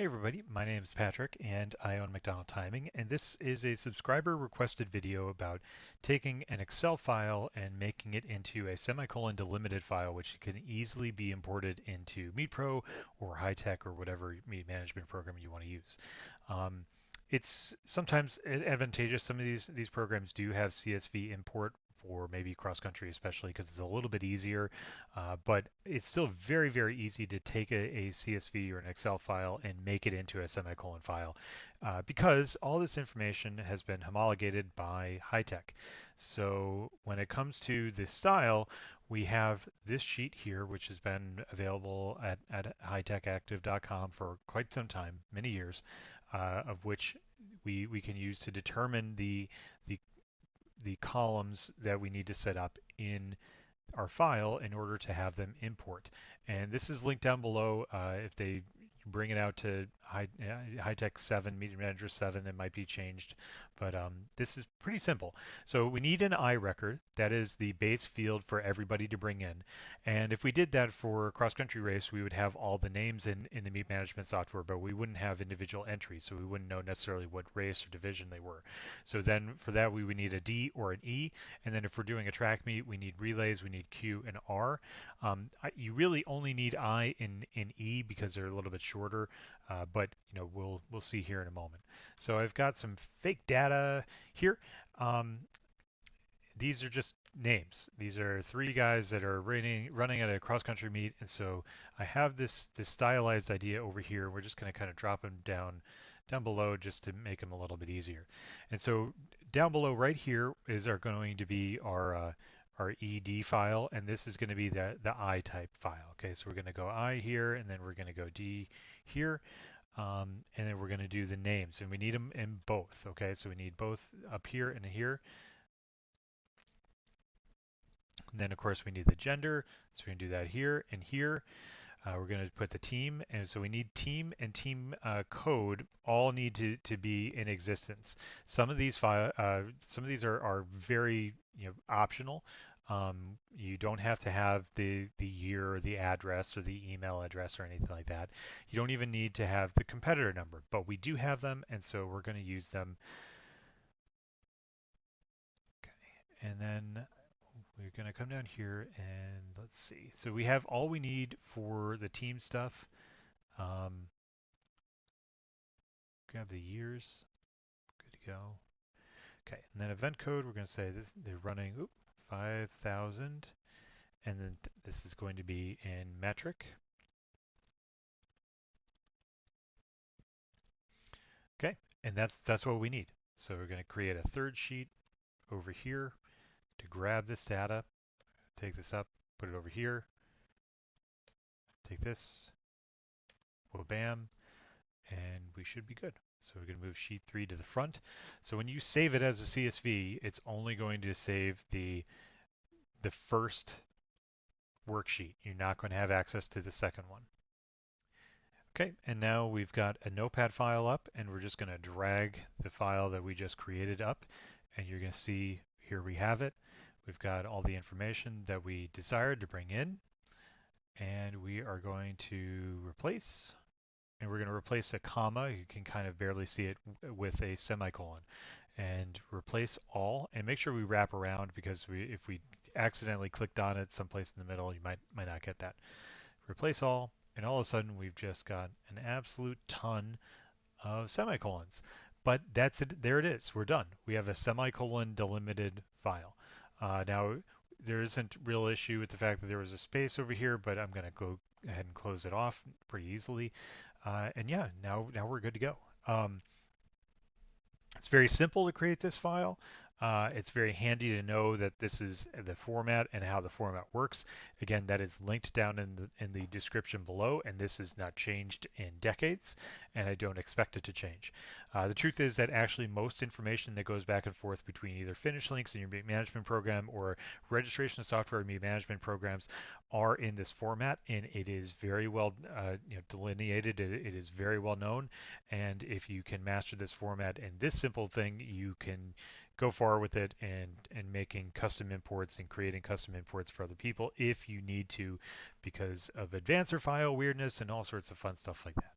Hey everybody, my name is Patrick and I own MacDonald Timing, and this is a subscriber requested video about taking an Excel file and making it into a semicolon delimited file which can easily be imported into MeetPro or High-Tech or whatever meet management program you want to use. Um, it's sometimes advantageous. Some of these programs do have CSV import for maybe cross-country, especially because it's a little bit easier, but it's still very easy to take a CSV or an Excel file and make it into a semicolon file because all this information has been homologated by High-Tech. So when it comes to the style, we have this sheet here, which has been available at hightechactive.com for quite some time, many years, of which we can use to determine the the columns that we need to set up in our file in order to have them import. And this is linked down below. If they bring it out to High-Tech 7, Media Manager 7, it might be changed. But this is pretty simple. So we need an I record. That is the base field for everybody to bring in. And if we did that for cross-country race, we would have all the names in the meet management software, but we wouldn't have individual entries. So we wouldn't know necessarily what race or division they were. So then for that, we would need a D or an E. And then if we're doing a track meet, we need relays, we need Q and R. You really only need I in E because they're a little bit shorter, but we'll see here in a moment. So I've got some fake data here. Um, these are just names. These are three guys that are running at a cross-country meet, and so I have this stylized idea over here. We're just going to kind of drop them down below just to make them a little bit easier. And so down below right here is going to be our ED file, and this is going to be the I type file. Okay, so we're going to go I here, and then we're going to go D here, and then we're going to do the names, and we need them in both. Okay, so we need both up here and here. And then of course we need the gender, so we can do that here and here. We're going to put the team, and so we need team and team code all need to be in existence. Some of these are very optional. You don't have to have the year or the address or the email address or anything like that. You don't even need to have the competitor number, but we do have them, and so we're going to use them. Okay. And then we're going to come down here and let's see. So we have all we need for the team stuff. Um, grab the years. Good to go. Okay, and then event code, we're going to say this they're running 5,000, and then this is going to be in metric. Okay, and that's what we need. So we're going to create a third sheet over here to grab this data, take this up, put it over here, take this, bam, and we should be good. So we're going to move sheet 3 to the front. So when you save it as a CSV, it's only going to save the first worksheet. You're not going to have access to the second one. Okay, and now we've got a notepad file up, and we're just going to drag the file that we just created up, and you're going to see here we have it. We've got all the information that we desired to bring in, and we are going to replace. And we're going to replace a comma, you can kind of barely see it, with a semicolon. And replace all, and make sure we wrap around because if we accidentally clicked on it someplace in the middle, you might not get that. Replace all, and all of a sudden we've just got an absolute ton of semicolons. But that's it, there it is, we're done. We have a semicolon delimited file. Now, there isn't real issue with the fact that there was a space over here, but I'm going to go ahead and close it off pretty easily. And yeah, now we're good to go. It's very simple to create this file. It's very handy to know that this is the format and how the format works. Again, that is linked down in the description below, and this is not changed in decades, and I don't expect it to change. The truth is that actually most information that goes back and forth between either finish links in your meet management program or registration of software meet management programs are in this format, and it is very well delineated. It is very well known, and if you can master this format and this simple thing, you can go far with it and making custom imports and creating custom imports for other people if you need to because of advancer file weirdness and all sorts of fun stuff like that.